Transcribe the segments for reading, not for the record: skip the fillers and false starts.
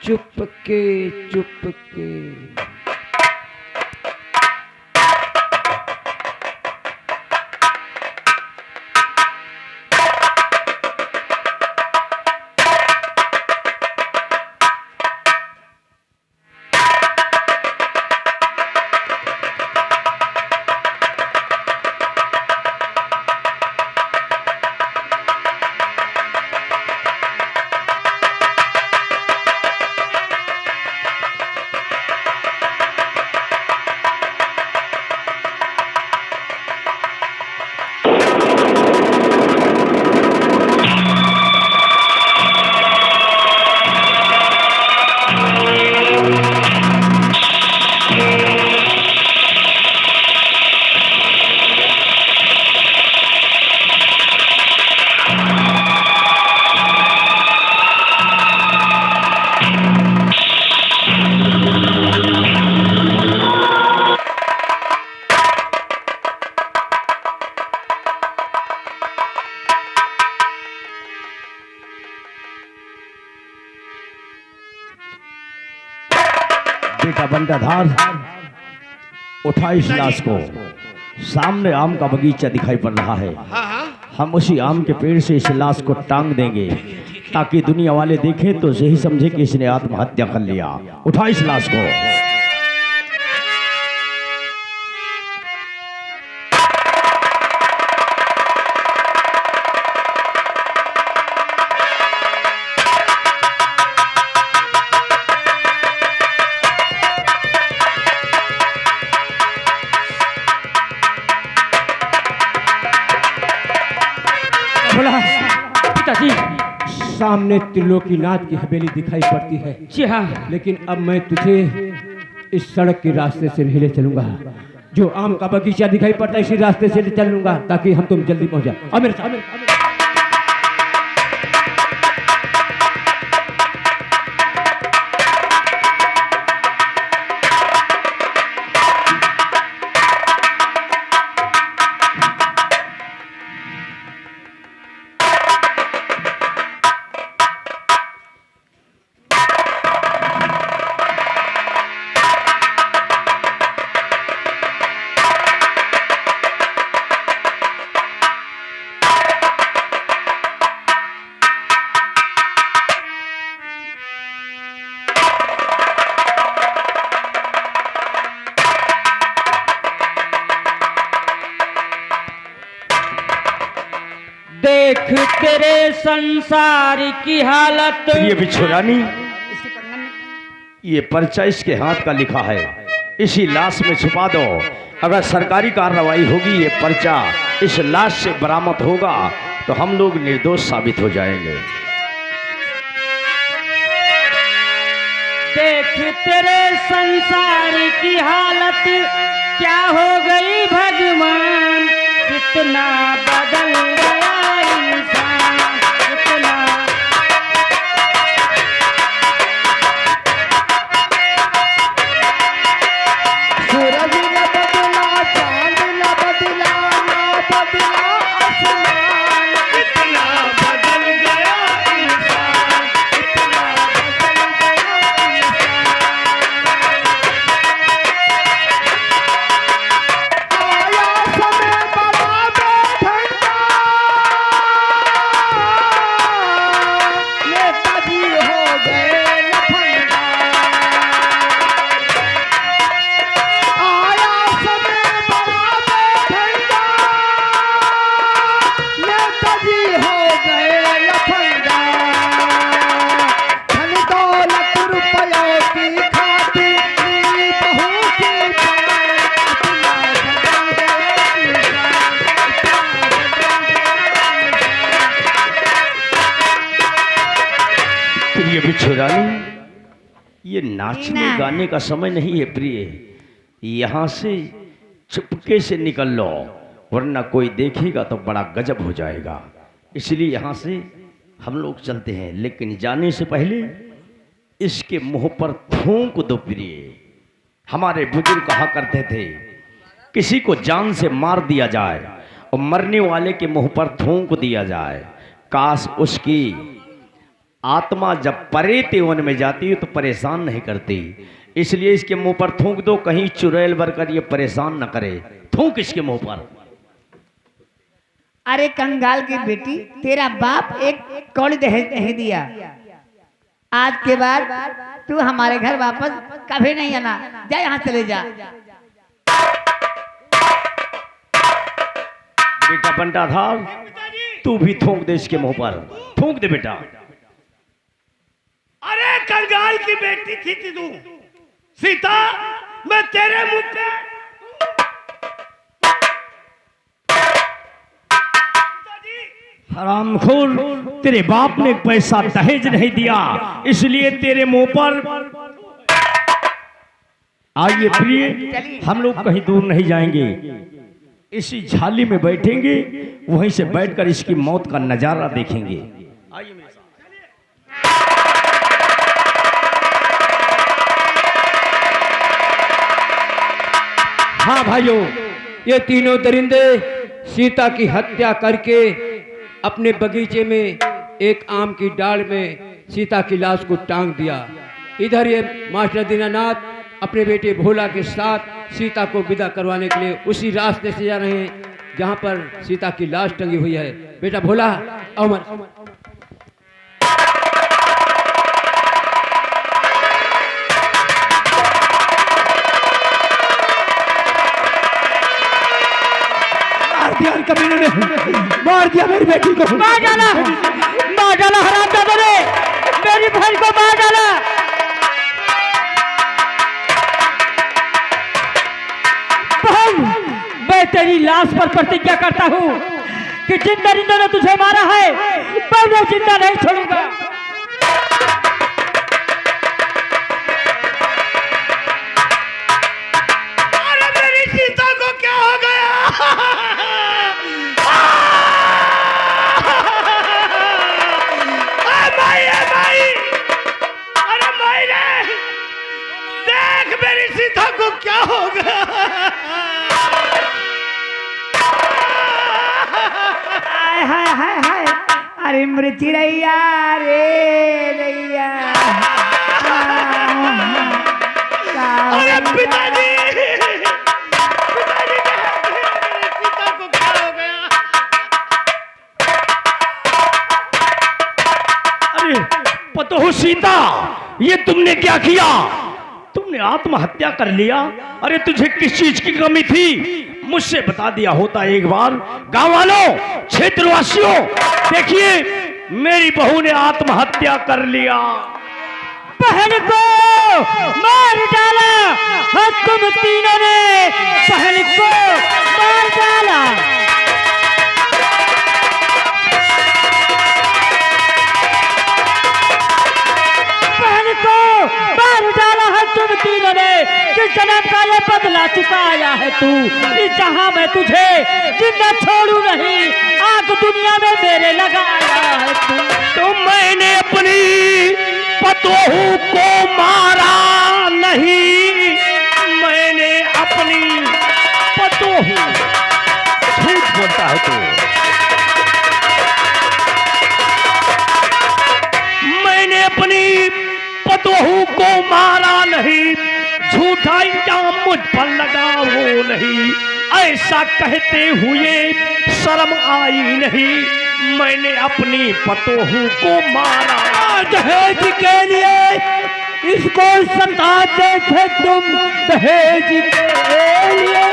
चुपके चुपके। बेटा बंटाधार, उठा इस लाश को। सामने आम का बगीचा दिखाई पड़ रहा है। हम उसी आम के पेड़ से इस लाश को टांग देंगे ताकि दुनिया वाले देखें तो यही समझे कि इसने आत्महत्या कर लिया। उठा इस लाश को। पिताजी, सामने त्रिलोकीनाथ की हवेली दिखाई पड़ती है। जी हाँ, लेकिन अब मैं तुझे इस सड़क के रास्ते से नहीं ले चलूंगा। जो आम का बगीचा दिखाई पड़ता है इसी रास्ते से ले चलूंगा ताकि हम तुम जल्दी पहुंच जाए। और मेरे साथ देख तेरे संसार की हालत। ये बिछुरानी, ये पर्चा इसके हाथ का लिखा है, इसी लाश में छुपा दो। अगर सरकारी कार्रवाई होगी, ये पर्चा इस लाश से बरामद होगा तो हम लोग निर्दोष साबित हो जाएंगे। देख तेरे संसार की हालत क्या हो गई भगवान, कितना बदल गया इंसान, कितना। सूरज न बदला, चांद न बदला, ना बदला आसमान, कितना बदल गया इंसान, कितना बदल गया इंसान। आया समय बड़ा बेढंगा, नेताजी हो गए लफंगा। आया समय बड़ा बेढंगा, नेताजी हो गए लफंगा। धन दौलत रुपयों की खातिर मेरी बहू की जान, इतना बदल गया इंसान, इतना बदल गया। प्रिय बिछुरानी, ये नाचने गाने का समय नहीं है प्रिय। यहाँ से चुपके से निकल लो, वरना कोई देखेगा तो बड़ा गजब हो जाएगा। इसलिए यहाँ से हम लोग चलते हैं, लेकिन जाने से पहले इसके मुंह पर थूक दो प्रिय। हमारे बुजुर्ग कहा करते थे, किसी को जान से मार दिया जाए और मरने वाले के मुंह पर थूक दिया जाए। काश उसकी आत्मा जब परेत वन में जाती है तो परेशान नहीं करती, इसलिए इसके मुंह पर थूक दो, कहीं चुड़ैल भरकर ये परेशान न करे। थूक इसके मुंह पर। अरे कंगाल की बेटी, तेरा बाप एक कौड़ी दहेज नहीं दिया। आज के बाद तू हमारे घर वापस कभी नहीं आना। जा यहाँ चले जा। बेटा बंटाधार, तू भी थूक दे इसके मुंह पर। थूक दे बेटा। अरे कंगाल की बेटी थी तू सीता, मैं तेरे मुंह पे हरामखोर, तेरे बाप ने पैसा दहेज नहीं दिया, इसलिए तेरे मुंह पर। आइए प्रिय, हम लोग कहीं दूर नहीं जाएंगे, इसी झाली में बैठेंगे, वहीं से बैठकर इसकी मौत का नजारा देखेंगे। आइए मेरे साथ। हाँ भाइयों, ये तीनों दरिंदे सीता की हत्या करके अपने बगीचे में एक आम की डाल में सीता की लाश को टांग दिया। इधर ये मास्टर दीनानाथ अपने बेटे भोला के साथ सीता को विदा करवाने के लिए उसी रास्ते से जा रहे हैं जहाँ पर सीता की लाश टंगी हुई है। बेटा भोला, अमर। कमीनों ने मार दिया मेरी बेटी को। मार डाला हरामजादों ने मेरी बहन को मार डाला। बहन, मैं तेरी लाश पर प्रतिज्ञा करता हूँ कि जिन दरिंदों ने तुझे मारा है मैं उन्हें जिंदा नहीं छोड़ूंगा। अरे मेरी सीता को क्या हो गया? अरे माई रे, देख मेरी सीता को क्या हो गया? हाय हाय हाय हाय, अरे मृत्यु रैया रे रैया। अरे पिताजी, पिताजी मेरी सीता को क्या हो गया? अरे पतोह सीता, ये तुमने क्या किया? तुमने आत्महत्या कर लिया। अरे तुझे किस चीज की कमी थी? मुझसे बता दिया होता एक बार। गांव वालों, क्षेत्रवासियों, देखिए मेरी बहू ने आत्महत्या कर लिया। बहन को मार डाला और तुम तीनों ने बहन को मार डाला। बहन को मार डाला है तुम तीनों ने। किस जन्म का ये बदला चुकाया है तू। इस जहां मैं तुझे जिंदा छोड़ू नहीं, आग दुनिया में मेरे लगाया है तू। तो मैंने अपनी पतोहू को मारा नहीं, मैंने अपनी पतोहू। झूठ बोलता है तू। मैंने अपनी पतोहू को मारा नहीं, झूठा इल्जाम मुझ पर लगाओ नहीं। ऐसा कहते हुए शर्म आई नहीं, मैंने अपनी पतोहू को मारा। दहेज के लिए इसको सताते थे तुम, दहेज के लिए।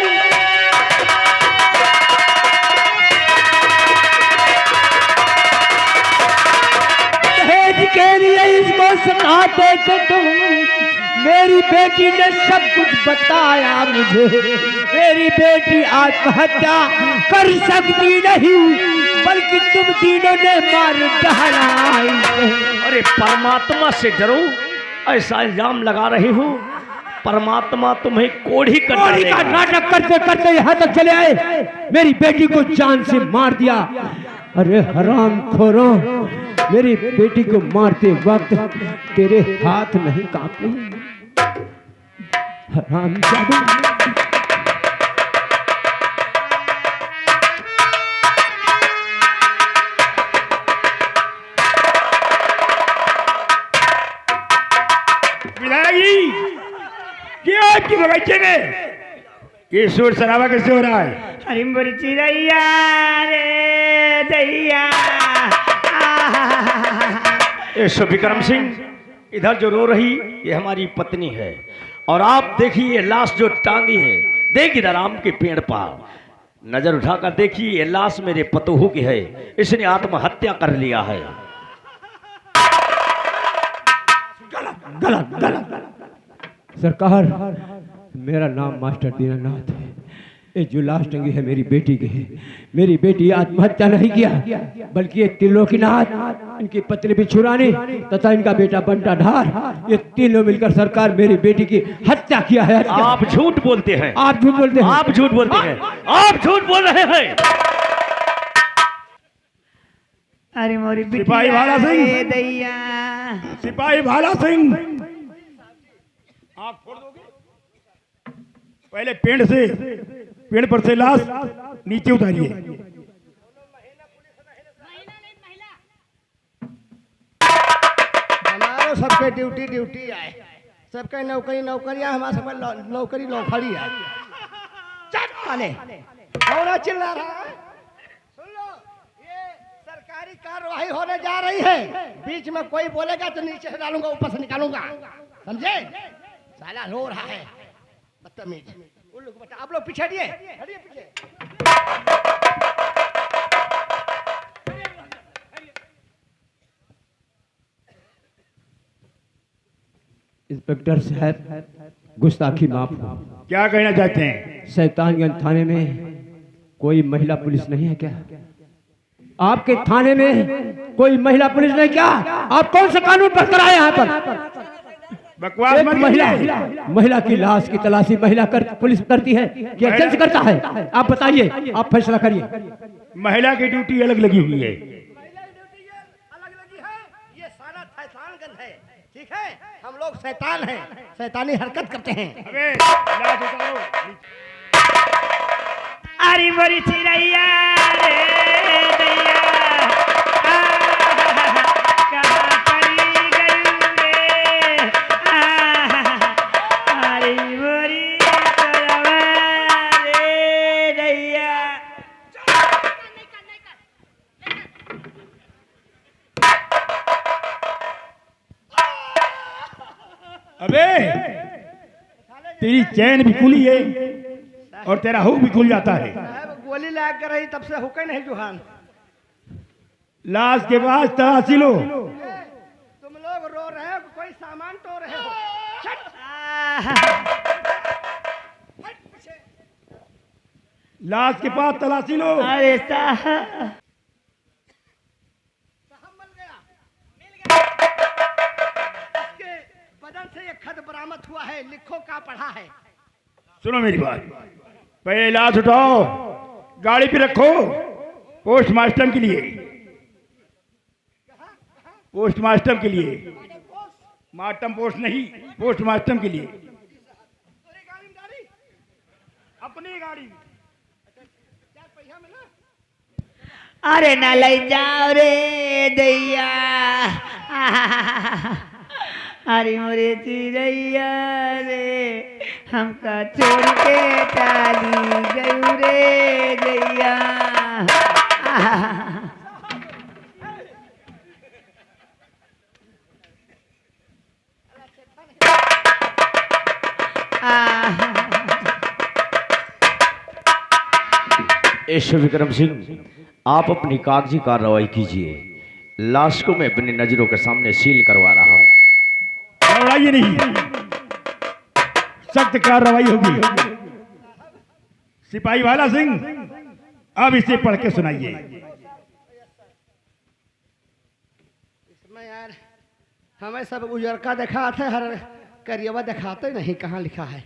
दहेज के लिए इसको सताते थे तुम। मेरी बेटी ने सब कुछ बताया मुझे। मेरी बेटी आत्महत्या कर सकती नहीं, बल्कि तुम तीनों ने मार डाला। अरे परमात्मा से डरो, ऐसा इल्जाम लगा रही हो। परमात्मा तुम्हें कोढ़ी कर कोढ़ी का नाटक करते करते यहाँ तक चले आए, मेरी बेटी को जान से मार दिया। अरे हराम खोरो, मेरी बेटी को मारते वक्त तेरे हाथ नहीं कांपे? हराम जादू। विधायक जी, क्या आपकी बगीचे में ये शोर शराबा कैसे हो रहा है? अरे मोरी चिड़ैया रे दैया। ये विक्रम सिंह, इधर जो रो रही ये हमारी पत्नी है, और आप देखिए ये लाश जो टांगी है, देख इधर आम के पेड़ पर नजर उठाकर देखिए, ये लाश मेरे पतोहू की है, इसने आत्महत्या कर लिया है। गलत गलत। सरकार, मेरा नाम मास्टर दीनानाथ है। ये जो लाश टंगी है मेरी बेटी की है। मेरी बेटी आत्महत्या नहीं किया, बल्कि ये त्रिलोकीनाथ, इनकी पत्नी बिछुरानी तथा इनका बेटा बंटा ढार, ये तीनों मिलकर सरकार मेरी बेटी की हत्या किया है। आप झूठ बोलते हैं, आप झूठ बोलते हैं, आप झूठ बोलते हैं, आप झूठ बोल रहे हैं। अरे मोरी सिपाही भाला सिंह, दैया। सिपाही भाला सिंह, आँख फोड़ दोगे? पहले पेड़ पर से लाश नीचे उतारिए। हमारो सबके ड्यूटी आए, सबके नौकरियां, हमारे सब नौकरी है। चल कौन चिल्ला रहा है? सुन लो, ये सरकारी कार्रवाई होने जा रही है। बीच में कोई बोलेगा तो नीचे से डालूंगा, ऊपर से निकालूंगा, समझे? साला रो रहा है, बदतमीज। उन लोग बता, आप लोग पीछे हटिए, पीछे। इंस्पेक्टर साहब, गुस्ताखी माफ। क्या कहना चाहते हैं? शैतानगंज थाने में कोई महिला पुलिस नहीं है क्या? आपके थाने में कोई महिला पुलिस नहीं क्या? आप कौन सा कानून पर कराए यहाँ पर? बकवास मत महिला की लाश की तलाशी पुलिस करती है कि एजेंसी करता है? आप बताइए, आप फैसला करिए। महिला की ड्यूटी अलग लगी हुई है। ये सारा शैतानगंज है, ठीक है? हम लोग शैतान हैं, शैतानी हरकत करते हैं। अबे लाश उतारो। अरे मोरी चिड़ैया रे दैया। कहाँ पड़ी गई रे? अरे मोरी चिड़ैया रे दैया। अबे तेरी चैन भी खुली है और तेरा हुक भी खुल जाता है। साहब गोली लाग कर रही, तब से हुक्का नहीं जुहान। लाश के पास तलाशी लो। तुम लोग रो रहे हो, कोई सामान टो रहे हो। लाश के पास तलाशी लो। अरे साहब, इसके बदन से एक खत बरामद हुआ है, लिखो का पढ़ा है। सुनो मेरी बात, पहले लाश उठाओ, गाड़ी पे रखो, पोस्टमास्टम के लिए, पोस्टमास्टम के लिए, मास्टम पोस्ट नहीं, पोस्टमास्टम के लिए। अपनी गाड़ी अरे न ले जाओ रे दैया। अरे मोरे चिड़ैया रे, हमका छोड़ के टाली गयू रे दैया। ऐसे विक्रम सिंह, आप अपनी कागजी कार्रवाई कीजिए। लाश को मैं अपनी नजरों के सामने सील करवा रहा हूं। लड़ाई नहीं, सख्त कार्रवाई होगी। सिपाही वाला सिंह, अब इसे पढ़ के सुनाइए। इसमें यार हमें सब उजरका दिखाते, हर करियवा दिखाते नहीं, कहाँ लिखा है?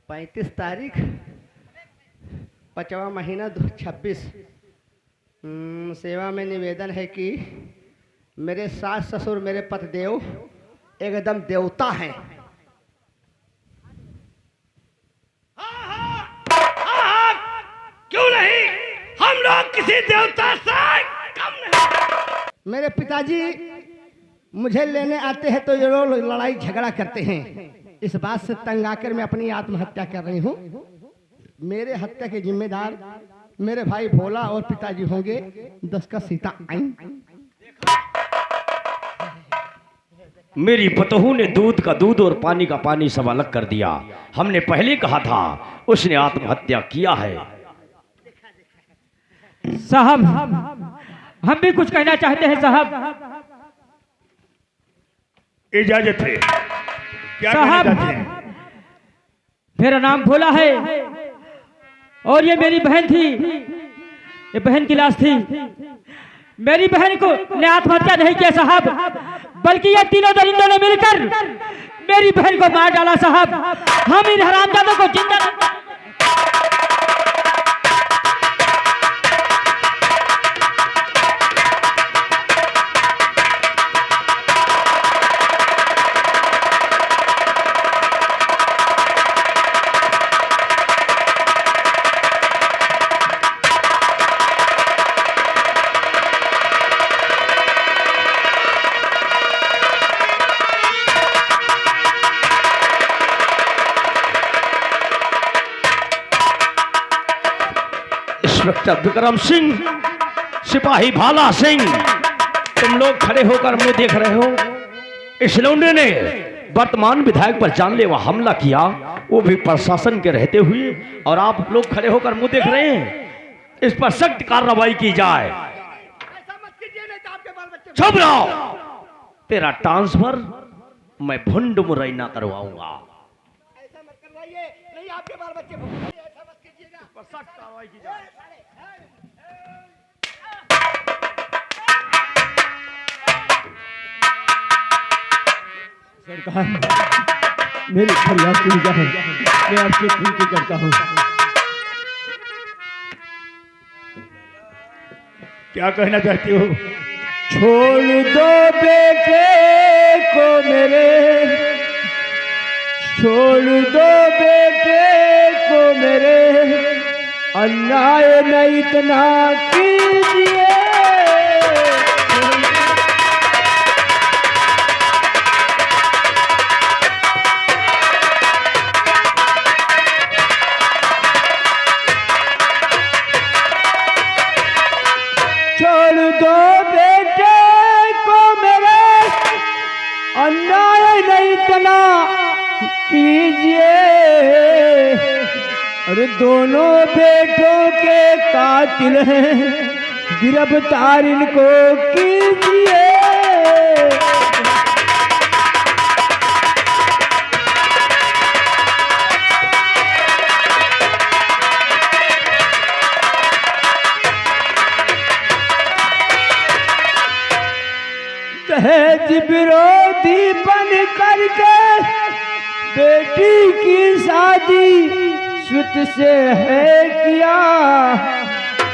35 तारीख 5वां महीना 26। सेवा में निवेदन है कि मेरे सास ससुर मेरे पतिदेव एकदम देवता हैं। क्यों नहीं, हम लोग किसी देवता से कम नहीं। मेरे पिताजी मुझे लेने आते हैं तो ये लोग लड़ाई झगड़ा करते हैं। इस बात से तंग आकर मैं अपनी आत्महत्या कर रही हूँ। मेरे हत्या के जिम्मेदार मेरे भाई भोला और पिताजी होंगे। 10 का सीता आई। मेरी पतोहू ने दूध का दूध और पानी का पानी सब अलग कर दिया। हमने पहले कहा था उसने आत्महत्या किया है। साहब हम भी कुछ कहना चाहते हैं साहब। इजाजत है, क्या कहना साहब चाहते हैं? मेरा नाम भोला है और ये मेरी बहन थी। ये बहन की लाश थी। मेरी बहन को ने आत्महत्या नहीं किया साहब, बल्कि ये तीनों दरिंदों ने मिलकर मेरी बहन को मार डाला साहब। हम इन हरामजादों को जिंदा इंस्पेक्टर विक्रम सिंह, सिपाही भाला सिंह, तुम लोग खड़े होकर मुझे देख रहे हो। इस लौंडे ने वर्तमान विधायक पर जानलेवा हमला किया, वो भी प्रशासन के रहते हुए, और आप लोग खड़े होकर मुझे देख रहे हैं। इस पर सख्त कार्रवाई की जाए। चुप रहो, तेरा ट्रांसफर मैं भुंड मुरैना करवाऊंगा। ऐसा मत करवाइए, नहीं आपके बाल बच्चे भूखे, ऐसा मत कीजिएगा। सख्त कार्रवाई की जाए। सरकार, मेरी फरियाद सुनी जाए, मैं आपसे विनती करता हूँ। क्या कहना चाहती हो? छोड़ दो बेटे को मेरे, छोड़ दो बेटे को मेरे, अन्याय न इतना कीजिए। छोड़ दो बेटे को मेरे, अन्याय नहीं इतना कीजिए। अरे दोनों बेटों के कातिल हैं, गिरफ्तार इनको कीजिए। दहेज विरोधी बन करके बेटी की शादी सुत से है किया,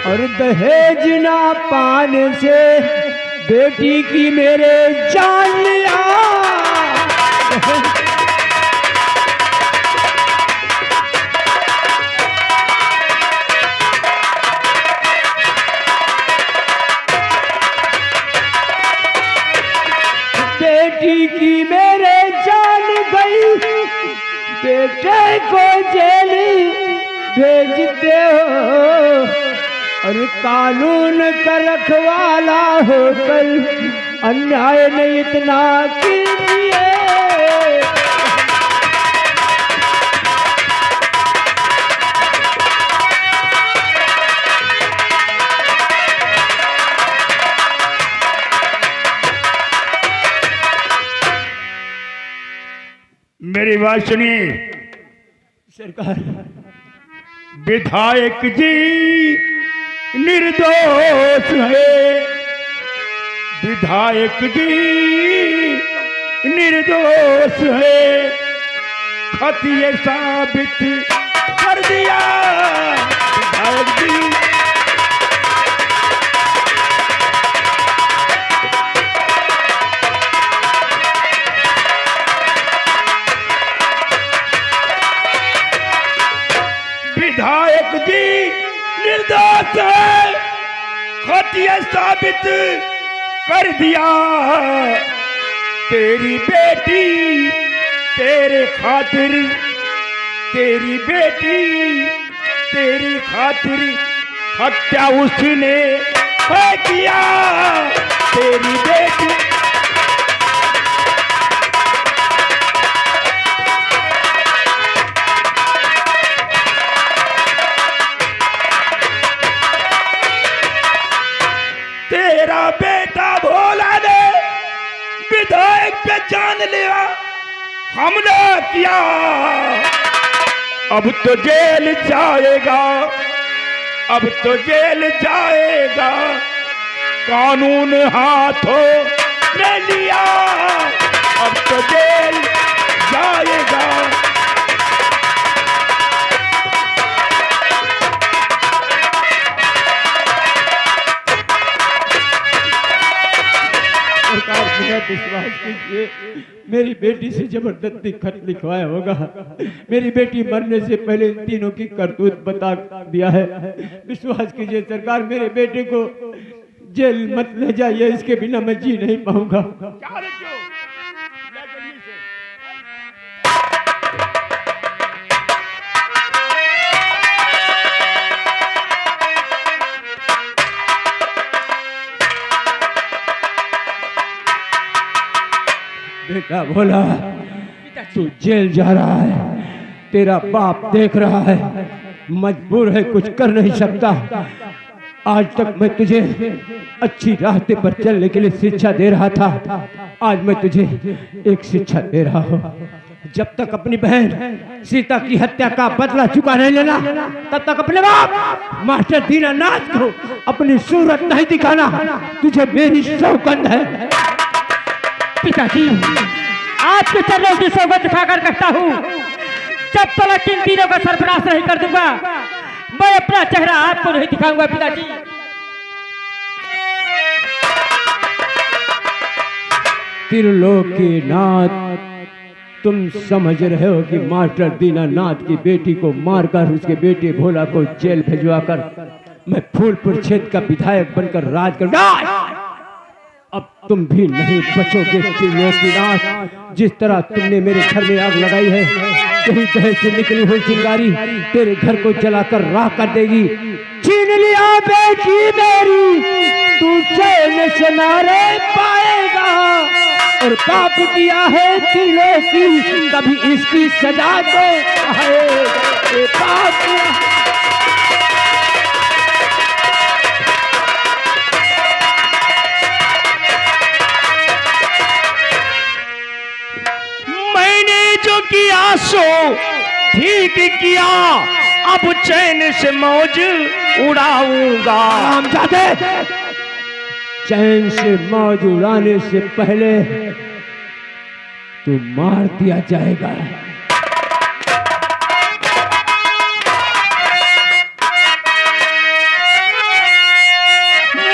और दहेज ना पाने से बेटी की मेरे जान लिया। बेटी की मेरे जान गई, बेटे को जेल भेजते हो, और कानून का रखवाला होकर अन्याय नहीं इतना कीजिए। मेरी बात सुनिए सरकार, विधायक जी निर्दोष है, विधायक जी निर्दोष है, खतिये साबित कर दिया विधायक जी। विधायक जी निर्दोष है, खतिये साबित कर दिया तेरी बेटी तेरे खातिर, तेरी बेटी तेरी खातिर हत्या उसने है किया। तेरी बेटी तेरा बेटा भोला ने विधायक पे जान लिया, हमला किया। अब तो जेल जाएगा, अब तो जेल जाएगा, कानून हाथों में लिया। अब तो जेल जाएगा। सरकार मेरा विश्वास कीजिए, मेरी बेटी से जबरदस्ती खत लिखवाया होगा। मेरी बेटी मरने से पहले इन तीनों की करतूत बता दिया है। विश्वास कीजिए सरकार, मेरे बेटे को जेल मत ले जाइए, इसके बिना मैं जी नहीं पाऊंगा। बेटा भोला, तू जेल जा रहा है, तेरा बाप देख रहा है, मजबूर है, कुछ कर नहीं सकता। आज तक मैं तुझे अच्छी रास्ते पर चलने के लिए शिक्षा दे रहा था, आज मैं तुझे एक शिक्षा दे रहा हूँ। जब तक अपनी बहन सीता की हत्या का बदला चुका नहीं लेना, तब तक अपने बाप मास्टर दीनानाथ को अपनी सूरत नहीं दिखाना। तुझे मेरी सौगंध है। पिताजी, आपके चरणों की सौगंध खाकर कहता हूँ, जब तक इन तीनों का सर्वनाश नहीं कर दूंगा, मैं अपना चेहरा आपको नहीं दिखाऊंगा। पिताजी, त्रिलोकीनाथ, तुम समझ रहे हो कि मास्टर दीनानाथ की बेटी को मारकर उसके बेटे भोला को जेल भिजवाकर मैं फूलपुर क्षेत्र का विधायक बनकर राज करूंगा। अब तुम भी नहीं बचोगे त्रिलोकीनाथ। जिस तरह तुमने मेरे घर में आग लगाई है, कहीं दहर से निकली हुई चिंगारी तेरे घर को जलाकर राख कर देगी। छीन लिया बेटी मेरी, तू चैन से ना रह पाएगा, और पाप किया है त्रिलोकी, कभी इसकी सजा तो है पाप। जो किया सो ठीक किया, अब चैन से मौज उड़ाऊंगा। हम चाहते चैन से मौज उड़ाने से पहले तू मार दिया जाएगा।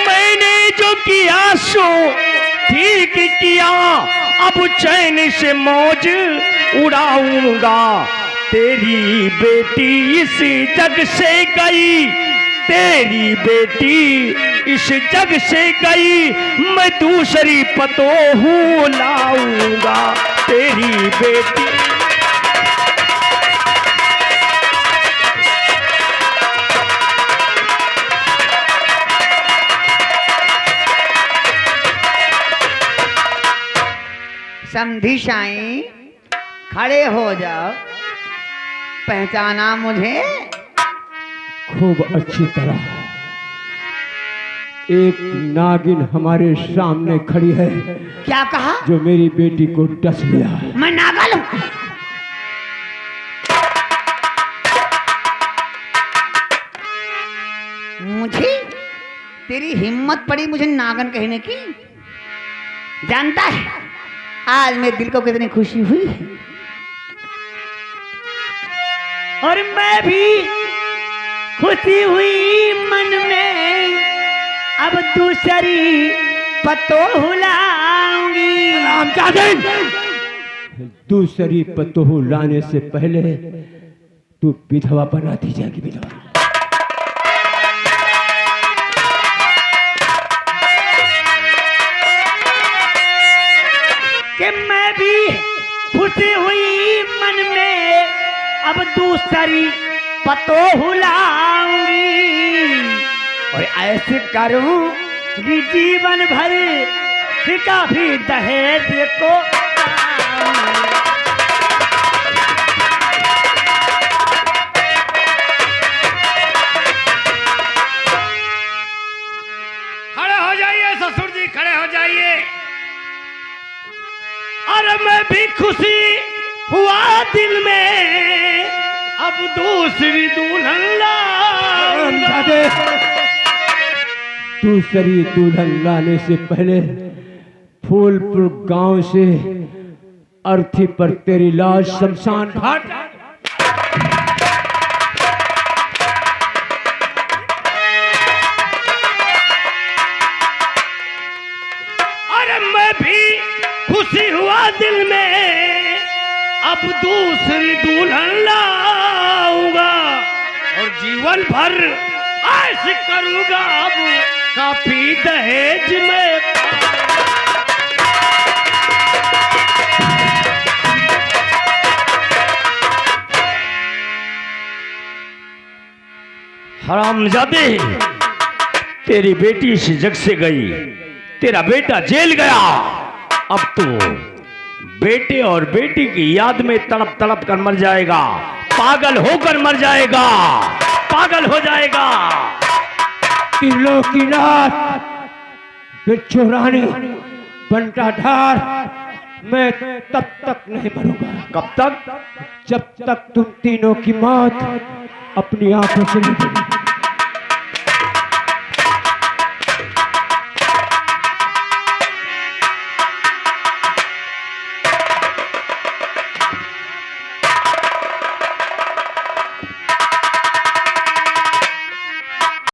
मैंने जो किया सो ठीक किया, अब चैन से मौज उड़ाऊंगा। तेरी बेटी इस जग से गई, तेरी बेटी इस जग से गई, मैं दूसरी पतोहू लाऊंगा। तेरी बेटी समधी साईं, खड़े हो जाओ। पहचाना मुझे? खूब अच्छी तरह। एक नागिन हमारे सामने खड़ी है। क्या कहा? जो मेरी बेटी को डस लिया। मैं नागल हूं? मुझे तेरी हिम्मत पड़ी मुझे नागन कहने की? जानता है आज मेरे दिल को कितनी खुशी हुई है, और मैं भी खुशी हुई मन में। अब दूसरी पतोहू लाऊंगी। दूसरी पतोहू लाने से पहले तू विधवा बना दी जाएगी। विधवा कि मैं भी खुशी हुई मन में अब दूसरी पतो हुलाऊंगी और ऐसे करूंगी जीवन भर कभी दहेज को खड़े हो जाइए ससुर जी, खड़े हो जाइए। अरे मैं भी खुशी हुआ दिल में अब दूसरी दुल्हन लाऊंगा। दूसरी दुल्हन लाने से पहले फूलपुर गांव से अर्थी पर तेरी लाश शमशान घाट। अरे मैं भी खुशी हुआ दिल में अब दूसरी दुल्हन लाऊंगा और जीवन भर ऐसे करूंगा अब काफी दहेज में। हरामजादे, तेरी बेटी इस जग से गई, तेरा बेटा जेल गया। अब तो बेटे और बेटी की याद में तड़प तड़प कर मर जाएगा, पागल होकर मर जाएगा, पागल हो जाएगा। त्रिलोकीनाथ, बिच्छू रानी, बंटा ढार, मैं तब तक नहीं मरूंगा। कब तक? जब तक तुम तीनों की मौत अपनी आंखों से नहीं देखोगे।